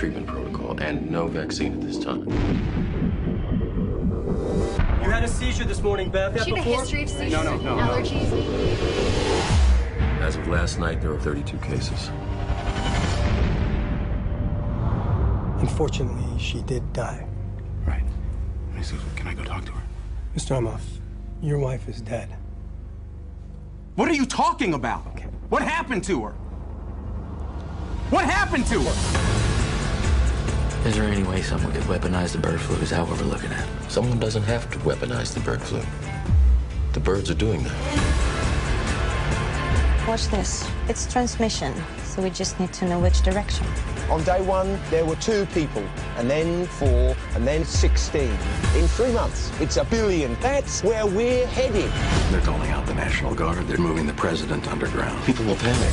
treatment protocol and no vaccine at this time. You had a seizure this morning, Beth. Does she have a history of seizures? No. Allergies? As of last night, there are 32 cases. Unfortunately, she did die. Right. Can I go talk to her? Mr. Amoff, your wife is dead. What are you talking about? Okay. What happened to her? What happened to her? Is there any way someone could weaponize the bird flu? Is that what we're looking at? Someone doesn't have to weaponize the bird flu. The birds are doing that. Watch this. It's transmission, so we just need to know which direction. On day one, there were 2 people, and then 4, and then 16. In 3 months, it's 1 billion. That's where we're headed. They're calling out the National Guard. They're moving the president underground. People will panic.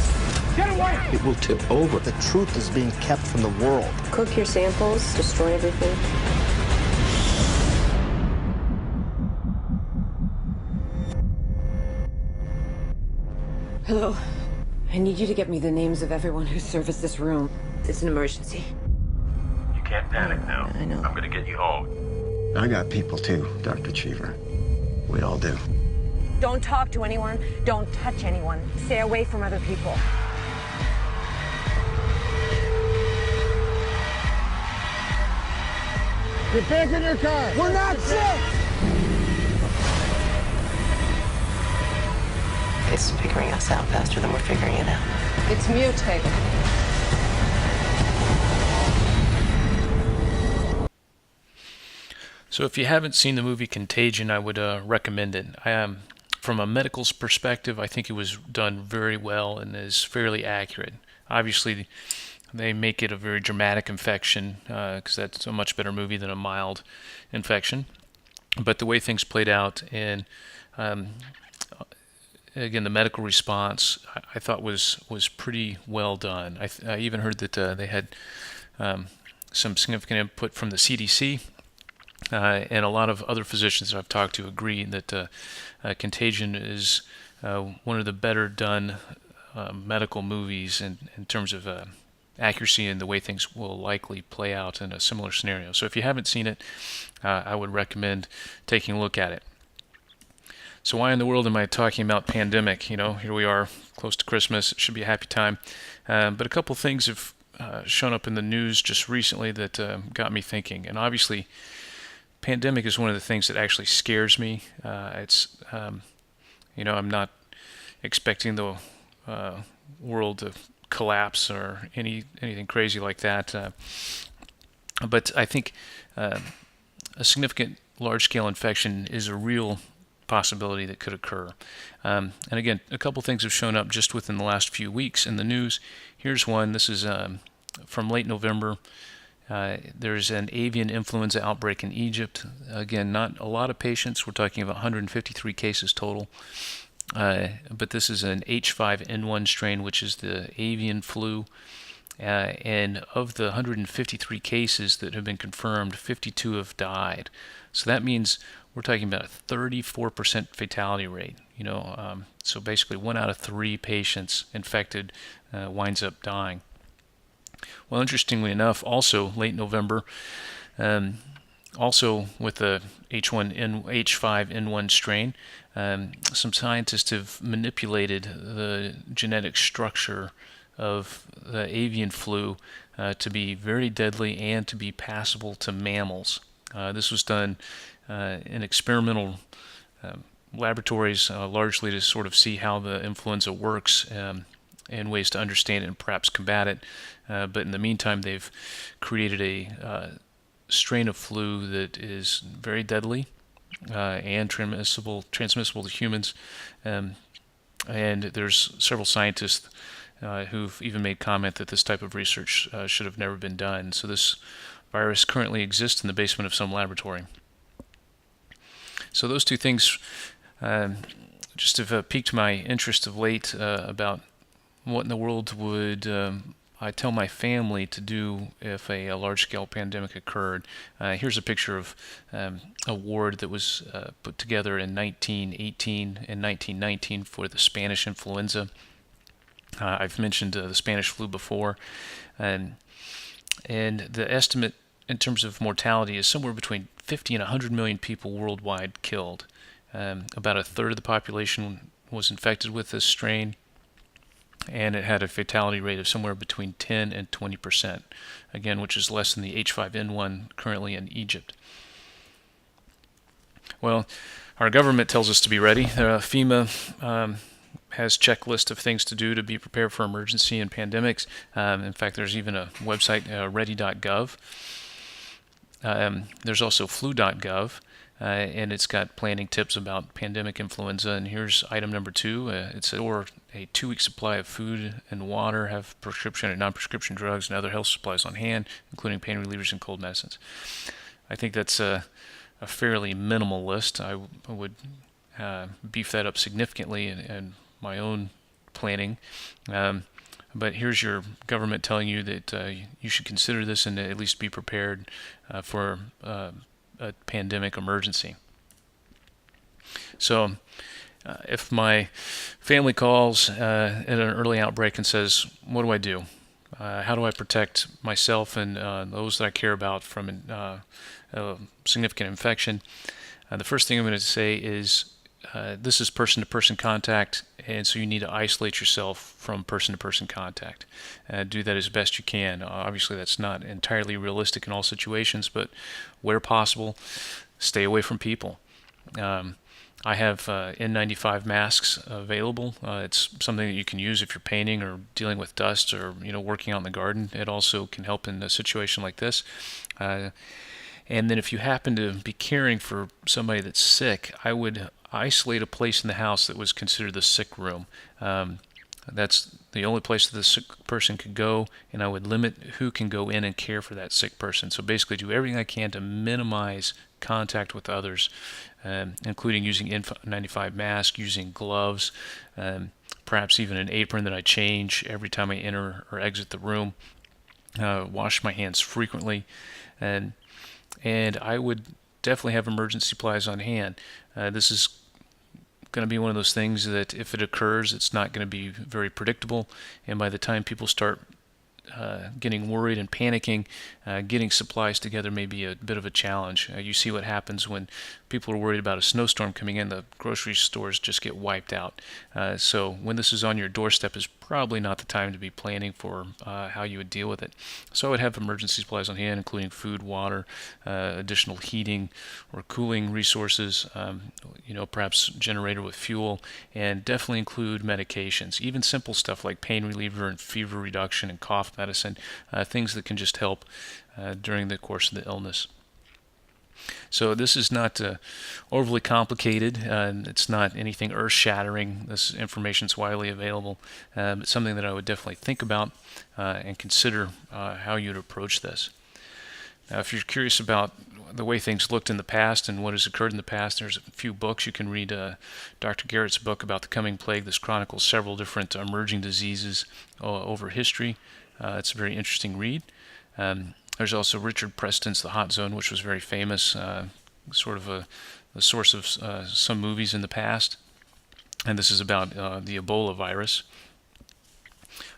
Get away! It will tip over. The truth is being kept from the world. Cook your samples, destroy everything. Hello. I need you to get me the names of everyone who serviced this room. It's an emergency. You can't panic now. I know. I'm gonna get you home. I got people too, Dr. Cheever. We all do. Don't talk to anyone. Don't touch anyone. Stay away from other people. Get back in your car! We're not sick! It's figuring us out faster than we're figuring it out. It's mutating. So if you haven't seen the movie Contagion, I would recommend it. From a medical perspective, I think it was done very well and is fairly accurate. Obviously, they make it a very dramatic infection because that's a much better movie than a mild infection. But the way things played out and again, the medical response I thought was pretty well done. I even heard that they had some significant input from the CDC, and a lot of other physicians that I've talked to agree that Contagion is one of the better done medical movies in terms of accuracy and the way things will likely play out in a similar scenario. So if you haven't seen it, I would recommend taking a look at it. So why in the world am I talking about pandemic? You know, here we are, close to Christmas. It should be a happy time. But a couple things have shown up in the news just recently that got me thinking. And obviously, pandemic is one of the things that actually scares me. I'm not expecting the world to collapse or anything crazy like that. But I think a significant large-scale infection is a real possibility that could occur. And again, a couple things have shown up just within the last few weeks in the news. Here's one. This is from late November. There's an avian influenza outbreak in Egypt. Again, not a lot of patients. We're talking about 153 cases total. But this is an H5N1 strain, which is the avian flu. And of the 153 cases that have been confirmed, 52 have died. So that means we're talking about a 34% fatality rate. So basically 1 out of 3 patients infected winds up dying. Well, interestingly enough, also late November, also with the H5N1 strain, some scientists have manipulated the genetic structure of the avian flu to be very deadly and to be passable to mammals. This was done in experimental laboratories, largely to sort of see how the influenza works and ways to understand it and perhaps combat it. But in the meantime, they've created a strain of flu that is very deadly and transmissible to humans. And there's several scientists who've even made comment that this type of research should have never been done. So this virus currently exists in the basement of some laboratory. So those two things just have piqued my interest of late about what in the world would I tell my family to do if a large-scale pandemic occurred. Here's a picture of a ward that was put together in 1918 and 1919 for the Spanish influenza. I've mentioned the Spanish flu before, and And the estimate in terms of mortality is somewhere between 50 and 100 million people worldwide killed. About a third of the population was infected with this strain, and it had a fatality rate of somewhere between 10 and 20%, again, which is less than the H5N1 currently in Egypt. Well, our government tells us to be ready. FEMA has checklist of things to do to be prepared for emergency and pandemics. In fact, there's even a website, ready.gov. There's also flu.gov, and it's got planning tips about pandemic influenza. And here's item number 2. It's a 2-week supply of food and water, have prescription and non-prescription drugs and other health supplies on hand, including pain relievers and cold medicines. I think that's a fairly minimal list. I would beef that up significantly in my own planning. But here's your government telling you that you should consider this and at least be prepared for a pandemic emergency. So if my family calls at an early outbreak and says, what do I do? How do I protect myself and those that I care about from a significant infection? The first thing I'm going to say is this is person-to-person contact, and so you need to isolate yourself from person-to-person contact. Do that as best you can. Obviously, that's not entirely realistic in all situations, but where possible, stay away from people. I have N95 masks available. It's something that you can use if you're painting or dealing with dust or working out in the garden. It also can help in a situation like this. And then if you happen to be caring for somebody that's sick, I would isolate a place in the house that was considered the sick room. That's the only place that the sick person could go, and I would limit who can go in and care for that sick person. So basically do everything I can to minimize contact with others, including using N95 mask, using gloves, perhaps even an apron that I change every time I enter or exit the room, wash my hands frequently, and I would definitely have emergency supplies on hand. This is going to be one of those things that if it occurs, it's not going to be very predictable, and by the time people start getting worried and panicking, getting supplies together may be a bit of a challenge. You see what happens when people are worried about a snowstorm coming in, the grocery stores just get wiped out. So when this is on your doorstep is probably not the time to be planning for how you would deal with it. So I would have emergency supplies on hand, including food, water, additional heating or cooling resources, perhaps generator with fuel, and definitely include medications, even simple stuff like pain reliever and fever reduction and cough medicine, things that can just help during the course of the illness. So this is not overly complicated, and it's not anything earth-shattering. This information is widely available, but something that I would definitely think about and consider how you'd approach this. Now, if you're curious about the way things looked in the past and what has occurred in the past, there's a few books. You can read Dr. Garrett's book about the coming plague. This chronicles several different emerging diseases over history. It's a very interesting read. There's also Richard Preston's The Hot Zone, which was very famous, sort of the source of some movies in the past. And this is about the Ebola virus.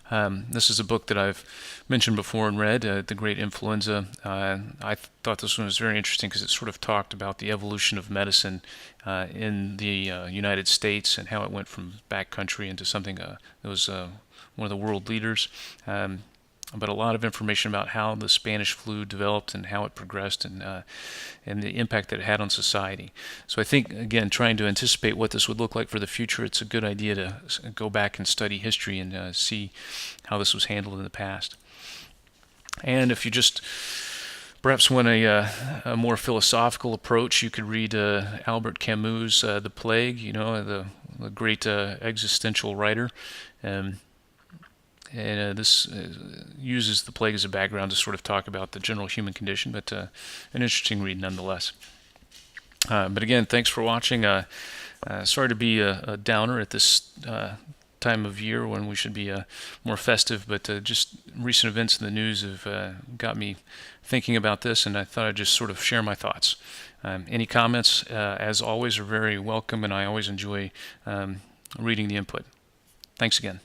This is a book that I've mentioned before and read, The Great Influenza. I thought this one was very interesting because it sort of talked about the evolution of medicine in the United States and how it went from backcountry into something that was one of the world leaders. But a lot of information about how the Spanish flu developed and how it progressed and the impact that it had on society. So I think, again, trying to anticipate what this would look like for the future, it's a good idea to go back and study history and see how this was handled in the past. And if you just perhaps want a more philosophical approach, you could read Albert Camus' The Plague, the great existential writer. And this uses the plague as a background to sort of talk about the general human condition, but an interesting read nonetheless. But again, thanks for watching. Sorry to be a downer at this time of year when we should be more festive, but just recent events in the news have got me thinking about this, and I thought I'd just sort of share my thoughts. Any comments, as always, are very welcome, and I always enjoy reading the input. Thanks again.